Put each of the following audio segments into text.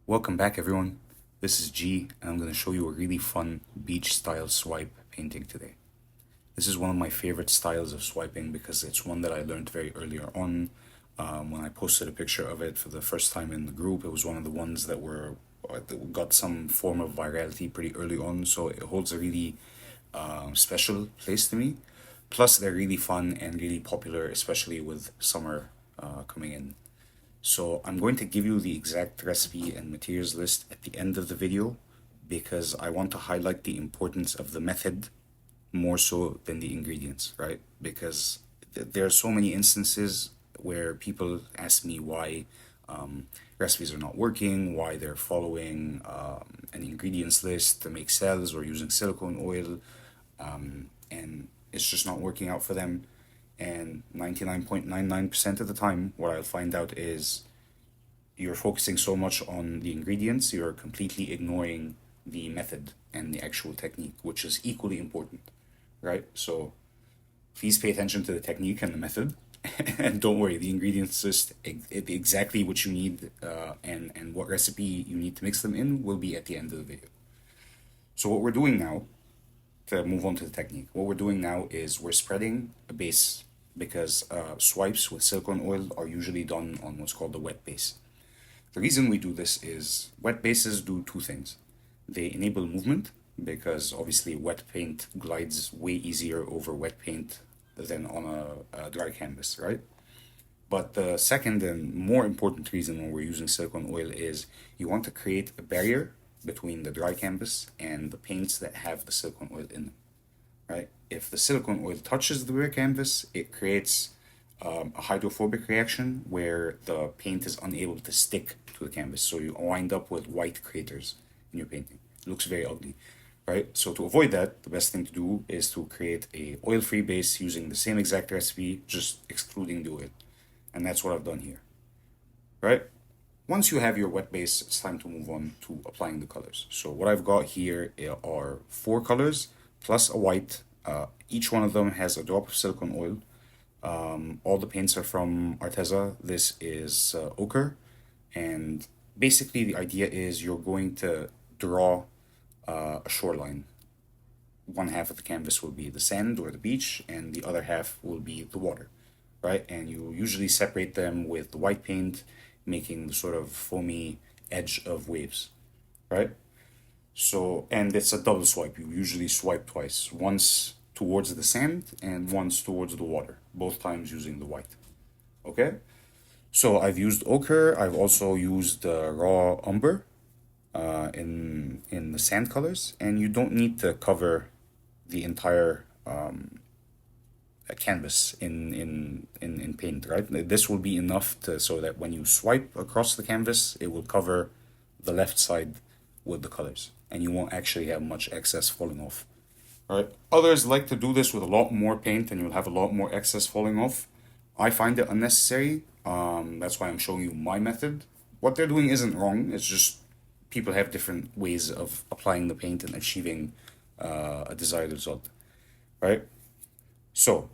Welcome back, everyone. This is G, and I'm going to show you a really fun beach style swipe painting today. This is one of my favorite styles of swiping because it's one that I learned very earlier on. When I posted a picture of it for the first time in the group, it was one of the ones that got some form of virality pretty early on, so it holds a really special place to me. Plus, they're really fun and really popular, especially with summer coming in. So I'm going to give you the exact recipe and materials list at the end of the video because I want to highlight the importance of the method more so than the ingredients, right? Because there are so many instances where people ask me why recipes are not working, why they're following an ingredients list to make cells or using silicone oil, and it's just not working out for them. And 99.99% of the time, what I'll find out is you're focusing so much on the ingredients, you're completely ignoring the method and the actual technique, which is equally important, right? So please pay attention to the technique and the method. And don't worry, the ingredients list, exactly what you need and what recipe you need to mix them in will be at the end of the video. So what we're doing now, to move on to the technique, what we're doing now is we're spreading a base because swipes with silicone oil are usually done on what's called the wet base. The reason we do this is wet bases do two things. They enable movement because obviously wet paint glides way easier over wet paint than on a dry canvas, right? But the second and more important reason when we're using silicone oil is you want to create a barrier between the dry canvas and the paints that have the silicone oil in them, right? If the silicone oil touches the dry canvas, it creates a hydrophobic reaction where the paint is unable to stick to the canvas. So you wind up with white craters in your painting. It looks very ugly, right? So to avoid that, the best thing to do is to create a oil-free base using the same exact recipe, just excluding the oil. And that's what I've done here, right? Once you have your wet base, it's time to move on to applying the colors. So what I've got here are 4 colors plus a white. Each one of them has a drop of silicone oil. All the paints are from Arteza. This is ochre. And basically the idea is you're going to draw a shoreline. One half of the canvas will be the sand or the beach, and the other half will be the water, right? And you usually separate them with the white paint, making the sort of foamy edge of waves, right? So, and it's a double swipe. You usually swipe twice, once towards the sand and once towards the water, both times using the white. Okay? So I've used ochre. I've also used raw umber in the sand colors, and you don't need to cover the entire canvas in paint, right? This will be enough to so that when you swipe across the canvas, it will cover the left side with the colors, and you won't actually have much excess falling off. Right? Others like to do this with a lot more paint, and you'll have a lot more excess falling off. I find it unnecessary. That's why I'm showing you my method. What they're doing isn't wrong. It's just people have different ways of applying the paint and achieving a desired result, right? So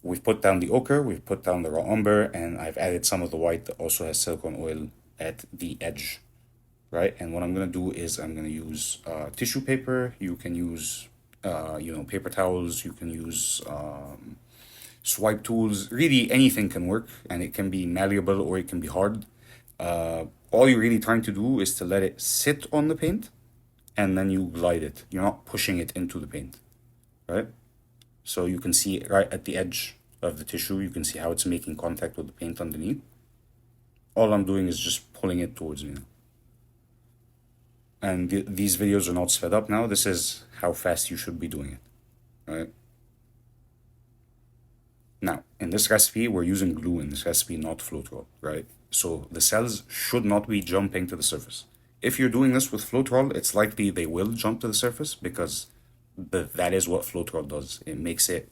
we've put down the ochre, we've put down the raw umber, and I've added some of the white that also has silicone oil at the edge, right? And what I'm gonna do is I'm gonna use tissue paper. You can use, paper towels. You can use swipe tools. Really, anything can work, and it can be malleable or it can be hard. All you're really trying to do is to let it sit on the paint, and then you glide it. You're not pushing it into the paint, right? So you can see right at the edge of the tissue, you can see how it's making contact with the paint underneath. All I'm doing is just pulling it towards me now. And these videos are not sped up now. This is how fast you should be doing it, right? Now, in this recipe, we're using glue in this recipe, not Floetrol, right? So the cells should not be jumping to the surface. If you're doing this with Floetrol, it's likely they will jump to the surface because that is what Floetrol does. It makes it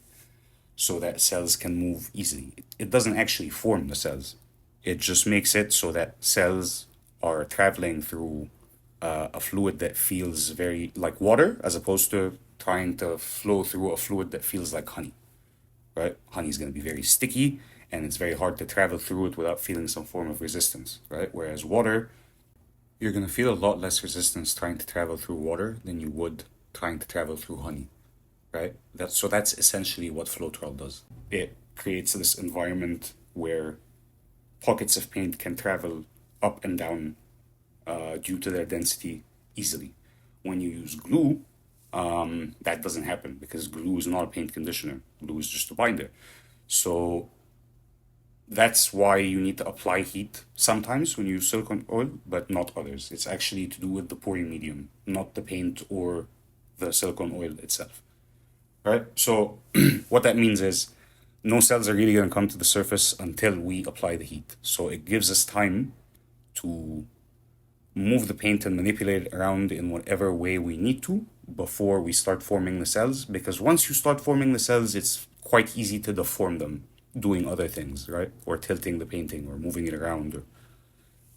so that cells can move easily. It doesn't actually form the cells. It just makes it so that cells are traveling through a fluid that feels very like water as opposed to trying to flow through a fluid that feels like honey, right? Honey is going to be very sticky and it's very hard to travel through it without feeling some form of resistance, right? Whereas water you're going to feel a lot less resistance trying to travel through water than you would trying to travel through honey, right? That's essentially what Floetrol does. It creates this environment where pockets of paint can travel up and down due to their density easily. When you use glue, that doesn't happen because glue is not a paint conditioner. Glue is just a binder. So that's why you need to apply heat sometimes when you use silicone oil, but not others. It's actually to do with the pouring medium, not the paint or the silicone oil itself. Right? So what that means is no cells are really going to come to the surface until we apply the heat. So it gives us time to move the paint and manipulate it around in whatever way we need to before we start forming the cells. Because once you start forming the cells, it's quite easy to deform them doing other things, right? Or tilting the painting or moving it around. Or, do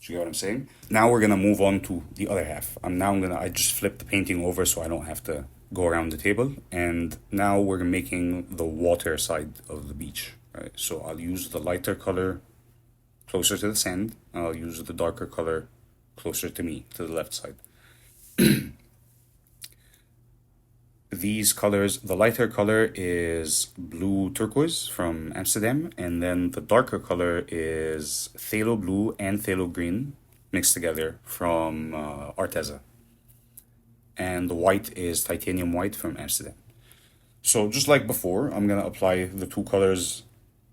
you get what I'm saying? Now we're gonna move on to the other half. I just flip the painting over so I don't have to go around the table. And now we're making the water side of the beach, right? So I'll use the lighter color closer to the sand. I'll use the darker color closer to me, to the left side. These colors, the lighter color is blue turquoise from Amsterdam, and then the darker color is phthalo blue and phthalo green mixed together from Arteza. And the white is titanium white from Amsterdam. So just like before, I'm gonna apply the two colors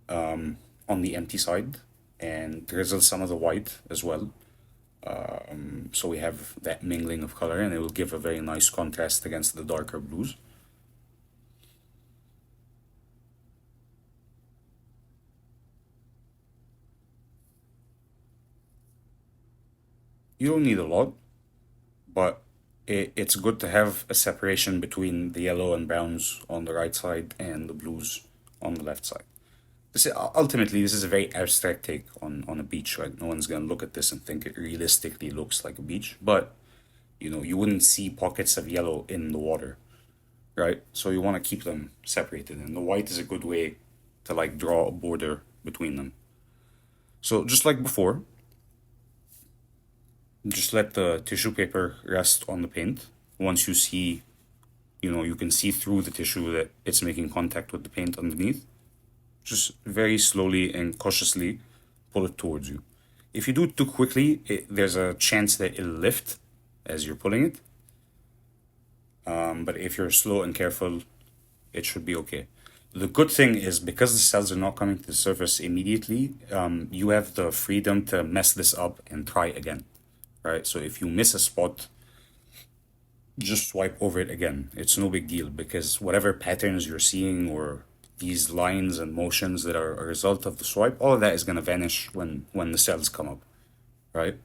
on the empty side and drizzle some of the white as well. So we have that mingling of color and it will give a very nice contrast against the darker blues. You don't need a lot, but it's good to have a separation between the yellow and browns on the right side and the blues on the left side. Ultimately, this is a very abstract take on a beach, right? No one's gonna look at this and think it realistically looks like a beach, but you wouldn't see pockets of yellow in the water, right? So you want to keep them separated, and the white is a good way to like draw a border between them. So just like before, just let the tissue paper rest on the paint. Once you see, you can see through the tissue that it's making contact with the paint underneath. Just very slowly and cautiously pull it towards you. If you do it too quickly, there's a chance that it'll lift as you're pulling it. But if you're slow and careful, it should be okay. The good thing is because the cells are not coming to the surface immediately, you have the freedom to mess this up and try again, right? So if you miss a spot, just swipe over it again. It's no big deal because whatever patterns you're seeing or these lines and motions that are a result of the swipe, all of that is going to vanish when the cells come up, right?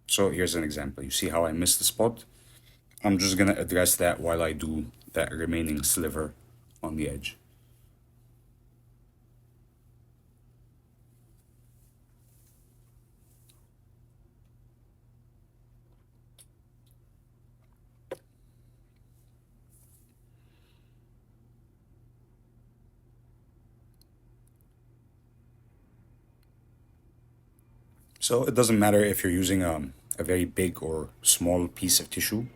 So here's an example. You see how I missed the spot? I'm just going to address that while I do that remaining sliver on the edge. So it doesn't matter if you're using a very big or small piece of tissue.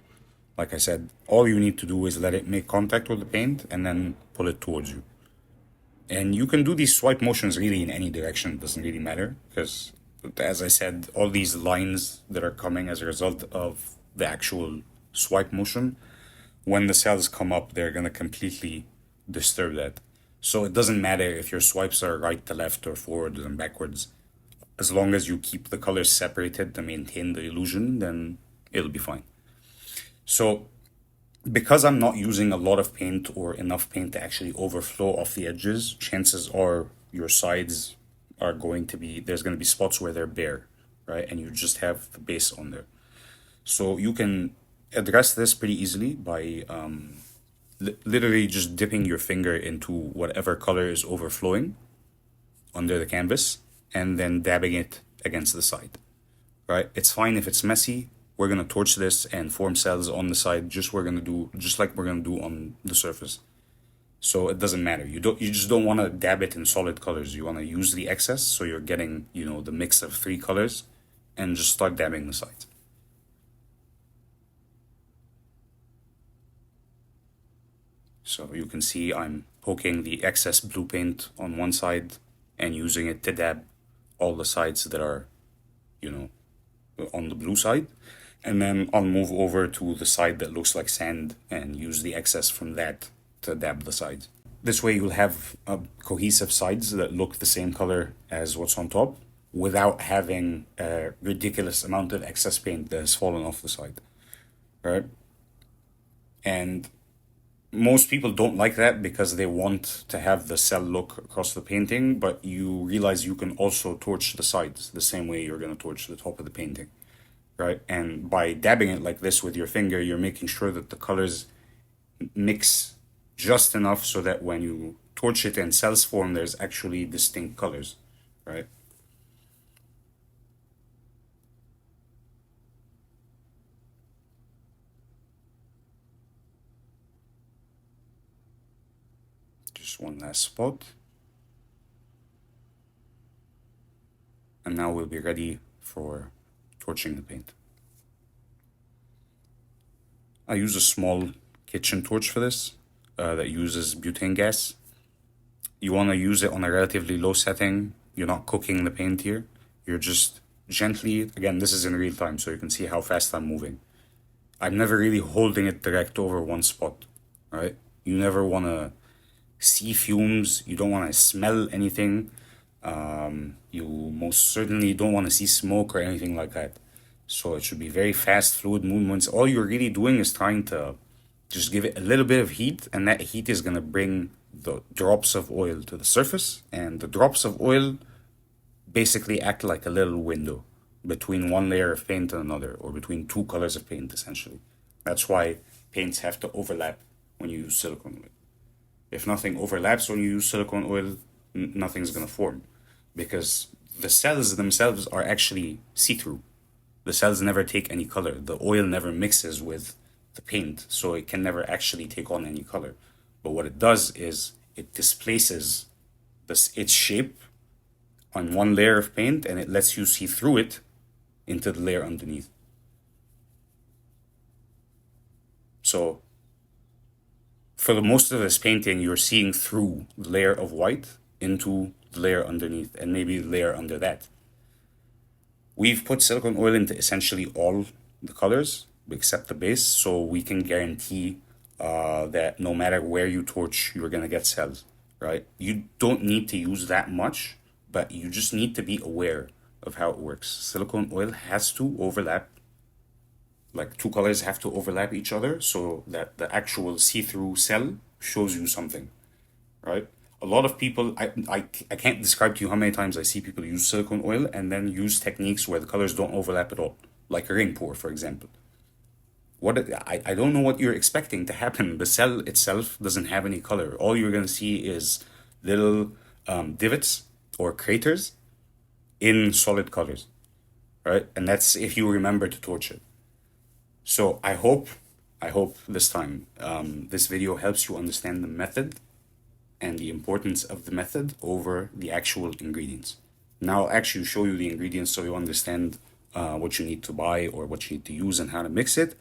Like I said, all you need to do is let it make contact with the paint and then pull it towards you. And you can do these swipe motions really in any direction. It doesn't really matter because, as I said, all these lines that are coming as a result of the actual swipe motion, when the cells come up, they're going to completely disturb that. So it doesn't matter if your swipes are right to left or forward and backwards. As long as you keep the colors separated to maintain the illusion, then it'll be fine. So because I'm not using a lot of paint or enough paint to actually overflow off the edges, chances are your sides are there's going to be spots where they're bare, right? And you just have the base on there. So you can address this pretty easily by literally just dipping your finger into whatever color is overflowing under the canvas and then dabbing it against the side, right? It's fine if it's messy. We're gonna torch this and form cells on the side, just like we're gonna do on the surface. So it doesn't matter. You just don't want to dab it in solid colors. You want to use the excess so you're getting, the mix of three colors and just start dabbing the sides. So you can see I'm poking the excess blue paint on one side and using it to dab all the sides that are, on the blue side. And then I'll move over to the side that looks like sand and use the excess from that to dab the sides. This way you'll have cohesive sides that look the same color as what's on top without having a ridiculous amount of excess paint that has fallen off the side, right? And most people don't like that because they want to have the cell look across the painting, but you realize you can also torch the sides the same way you're going to torch the top of the painting, right? And by dabbing it like this with your finger, you're making sure that the colors mix just enough so that when you torch it in cells form, there's actually distinct colors, right? Just one last spot. And now we'll be ready for torching the paint. I use a small kitchen torch for this that uses butane gas. You want to use it on a relatively low setting. You're not cooking the paint here. You're just gently, again, this is in real time, so you can see how fast I'm moving. I'm never really holding it direct over one spot, right? You never want to see fumes. You don't want to smell anything. You most certainly don't want to see smoke or anything like that. So it should be very fast, fluid movements. All you're really doing is trying to just give it a little bit of heat, and that heat is going to bring the drops of oil to the surface. And the drops of oil basically act like a little window between one layer of paint and another, or between two colors of paint, essentially. That's why paints have to overlap when you use silicone oil. If nothing overlaps when you use silicone oil, nothing's going to form because the cells themselves are actually see-through. The cells never take any color. The oil never mixes with the paint, so it can never actually take on any color. But what it does is it displaces its shape on one layer of paint and it lets you see through it into the layer underneath. So for the most of this painting, you're seeing through the layer of white into the layer underneath and maybe the layer under that. We've put silicone oil into essentially all the colors except the base, so we can guarantee that no matter where you torch, you're gonna get cells, right? You don't need to use that much, but you just need to be aware of how it works. Silicone oil has to overlap, like two colors have to overlap each other so that the actual see-through cell shows you something, right? A lot of people, I can't describe to you how many times I see people use silicone oil and then use techniques where the colors don't overlap at all, like a ring pour, for example. I don't know what you're expecting to happen. The cell itself doesn't have any color. All you're gonna see is little divots or craters in solid colors, right? And that's if you remember to torch it. So I hope this time this video helps you understand the method and the importance of the method over the actual ingredients. Now I'll actually show you the ingredients so you understand what you need to buy or what you need to use and how to mix it.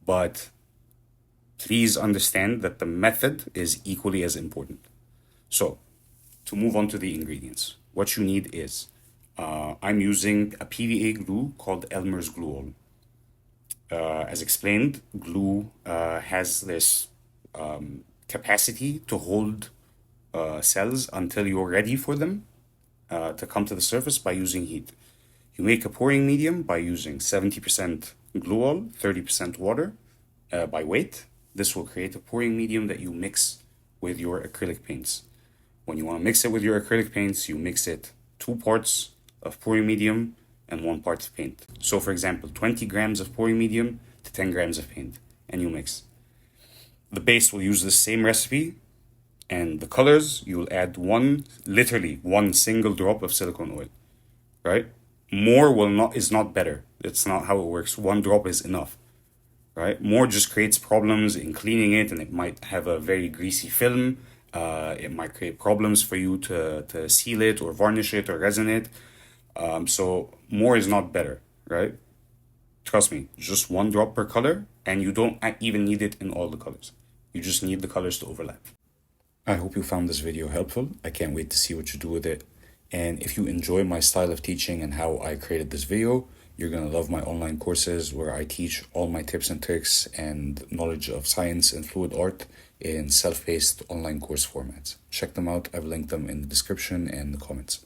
But please understand that the method is equally as important. So to move on to the ingredients, what you need is, I'm using a PVA glue called Elmer's Glue All. As explained, glue has this capacity to hold cells until you're ready for them to come to the surface by using heat. You make a pouring medium by using 70% glue all, 30% water by weight. This will create a pouring medium that you mix with your acrylic paints. When you want to mix it with your acrylic paints, you mix it 2 parts of pouring medium and 1 part of paint. So for example, 20 grams of pouring medium to 10 grams of paint, and you mix. The base will use the same recipe, and the colors, you'll add literally one single drop of silicone oil, right? More is not better. It's not how it works. 1 drop is enough, right? More just creates problems in cleaning it, and it might have a very greasy film. It might create problems for you to seal it or varnish it or resin it. So more is not better, right? Trust me, just 1 drop per color, and you don't even need it in all the colors. You just need the colors to overlap. I hope you found this video helpful. I can't wait to see what you do with it. And if you enjoy my style of teaching and how I created this video, you're gonna love my online courses where I teach all my tips and tricks and knowledge of science and fluid art in self-paced online course formats. Check them out. I've linked them in the description and the comments.